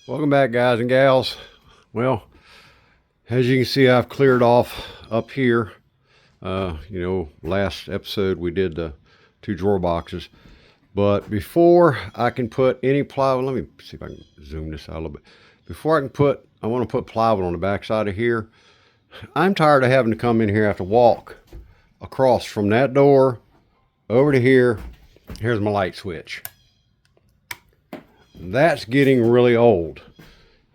Welcome back, guys and gals. Well, as you can see, I've cleared off up here. Last episode we did the 2 drawer boxes. But before I can put any plywood, let me see if I can zoom this out a little bit. Before I want to put plywood on the back side of here. I'm tired of having to come in here, have to walk across from that door over to here. Here's my light switch. That's getting really old,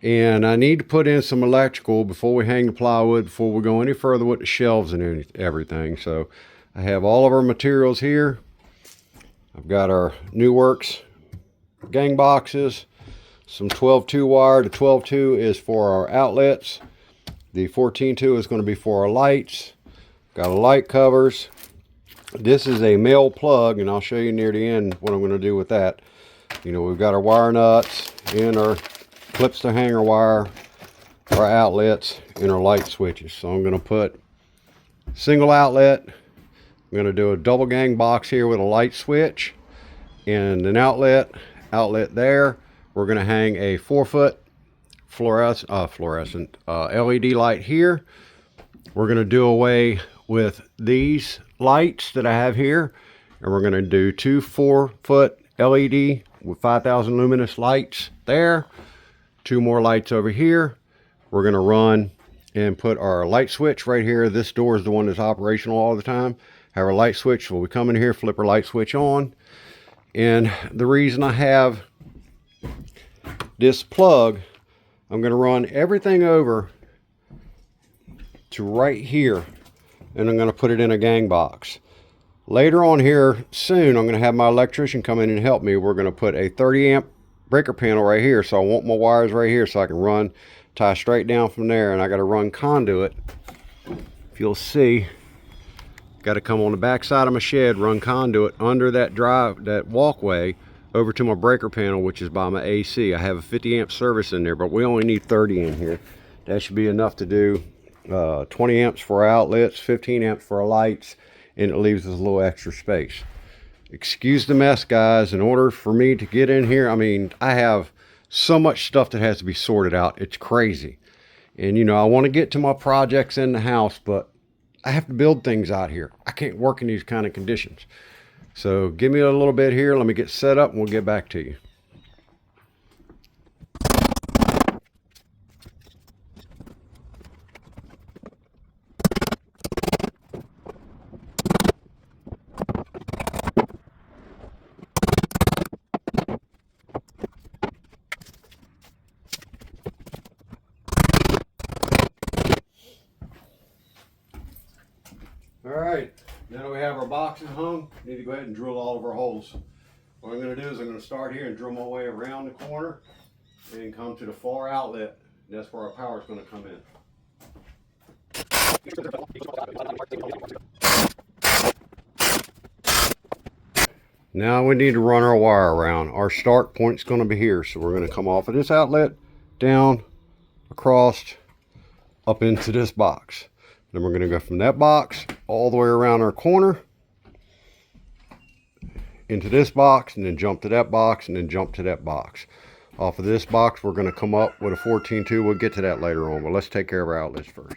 and I need to put in some electrical before we hang the plywood, before we go any further with the shelves and everything. So I have all of our materials here. I've got our New Works gang boxes, some 12-2 wire. The 12-2 is for our outlets. The 14-2 is going to be for our lights. Got our light covers. This is a male plug, and I'll show you near the end what I'm going to do with that. We've got our wire nuts and our clips to hanger wire, our outlets, and our light switches. So I'm going to put single outlet. I'm going to do a double gang box here with a light switch and an outlet there. We're going to hang a 4-foot fluorescent LED light here. We're going to do away with these lights that I have here, and we're going to do 2 4-foot LED with 5,000 luminous lights there. 2 more lights over here. We're going to run and put our light switch right here. This door is the one that's operational all the time. Have our light switch. So we come in here, flip our light switch on. And the reason I have this plug, I'm going to run everything over to right here, and I'm going to put it in a gang box. Later on here soon, I'm going to have my electrician come in and help me. We're going to put a 30 amp breaker panel right here. So I want my wires right here so I can tie straight down from there. And I got to run conduit. If you'll see, got to come on the back side of my shed, run conduit under that walkway over to my breaker panel, which is by my AC. I have a 50 amp service in there, but we only need 30 in here. That should be enough to do 20 amps for our outlets, 15 amps for our lights, and it leaves us a little extra space. Excuse the mess, guys. In order for me to get in here, I have so much stuff that has to be sorted out. It's crazy. And I want to get to my projects in the house, but I have to build things out here. I can't work in these kind of conditions. So give me a little bit here. Let me get set up and we'll get back to you. Alright, now that we have our boxes hung, we need to go ahead and drill all of our holes. What I'm going to do is I'm going to start here and drill my way around the corner and come to the far outlet. That's where our power is going to come in. Now we need to run our wire around. Our start point is going to be here, so we're going to come off of this outlet, down, across, up into this box. Then we're going to go from that box all the way around our corner into this box, and then jump to that box, and then jump to that box. Off of this box, we're going to come up with a 14-2. We'll get to that later on, but let's take care of our outlets first.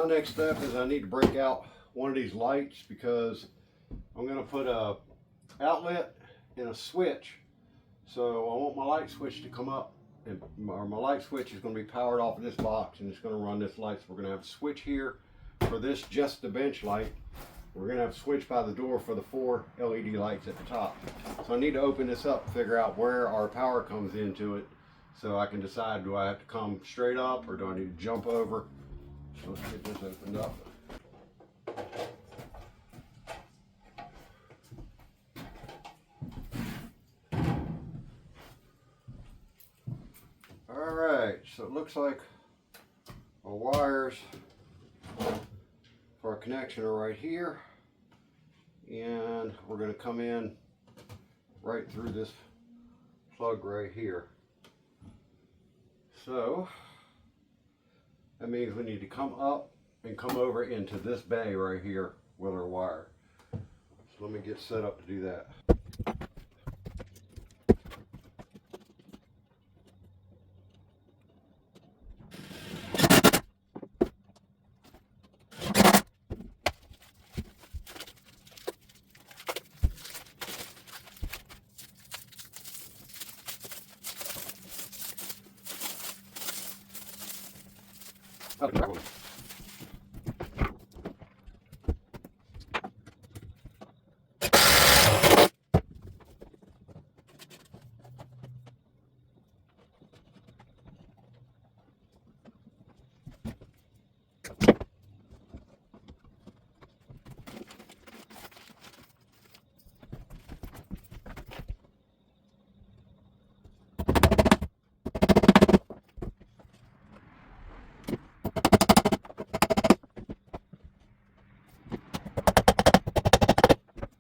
Now next step is I need to break out one of these lights because I'm going to put a outlet and a switch. So I want my light switch to come up, and my light switch is going to be powered off of this box, and it's going to run this light. So we're going to have a switch here for this, just the bench light. We're going to have a switch by the door for the 4 LED lights at the top. So I need to open this up, figure out where our power comes into it, so I can decide, do I have to come straight up or do I need to jump over? So let's get this opened up. Alright, so it looks like our wires for our connection are right here, and we're going to come in right through this plug right here. So that means we need to come up and come over into this bay right here with our wire. So let me get set up to do that.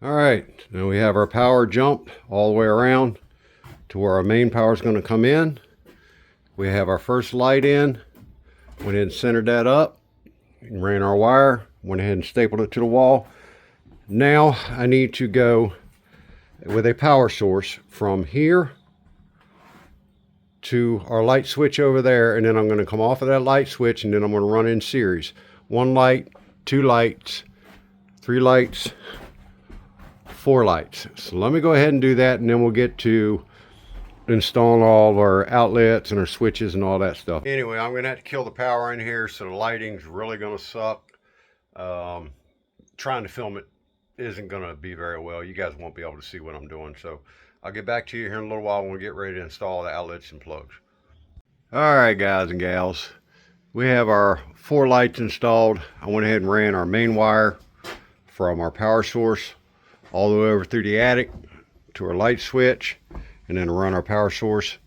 All right, now we have our power jumped all the way around to where our main power is going to come in. We have our first light in, went ahead and centered that up, and ran our wire, went ahead and stapled it to the wall. Now I need to go with a power source from here to our light switch over there, and then I'm going to come off of that light switch, and then I'm going to run in series. 1 light, 2 lights, 3 lights, 4 lights. So let me go ahead and do that, and then we'll get to installing all of our outlets and our switches and all that stuff. Anyway, I'm going to have to kill the power in here, so the lighting's really going to suck. Trying to film it isn't going to be very well. You guys won't be able to see what I'm doing, so I'll get back to you here in a little while when we get ready to install the outlets and plugs. All right, guys and gals, we have our 4 lights installed. I went ahead and ran our main wire from our power source all the way over through the attic to our light switch, and then run our power source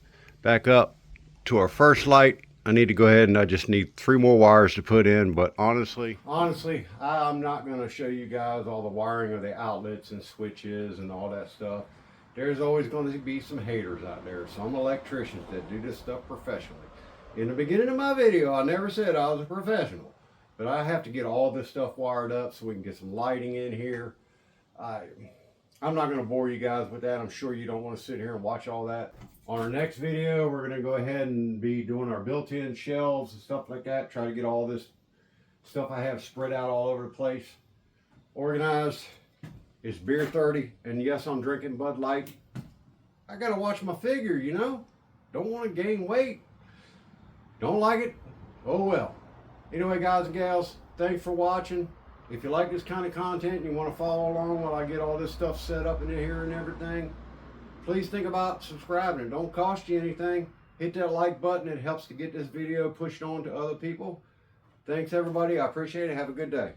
back up to our first light. I need to go ahead and I just need 3 more wires to put in, but honestly, I'm not going to show you guys all the wiring of the outlets and switches and all that stuff. There's always going to be some haters out there, some electricians that do this stuff professionally. In the beginning of my video, I never said I was a professional, but I have to get all this stuff wired up so we can get some lighting in here. I'm not going to bore you guys with that. I'm sure you don't want to sit here and watch all that. On our next video, we're going to go ahead and be doing our built-in shelves and stuff like that. Try to get all this stuff I have spread out all over the place organized. It's beer 30, and yes, I'm drinking Bud Light. I got to watch my figure, you know. Don't want to gain weight. Don't like it? Oh well. Anyway, guys and gals, thanks for watching. If you like this kind of content and you want to follow along while I get all this stuff set up in here and everything, please think about subscribing. It don't cost you anything. Hit that like button. It helps to get this video pushed on to other people. Thanks, everybody. I appreciate it. Have a good day.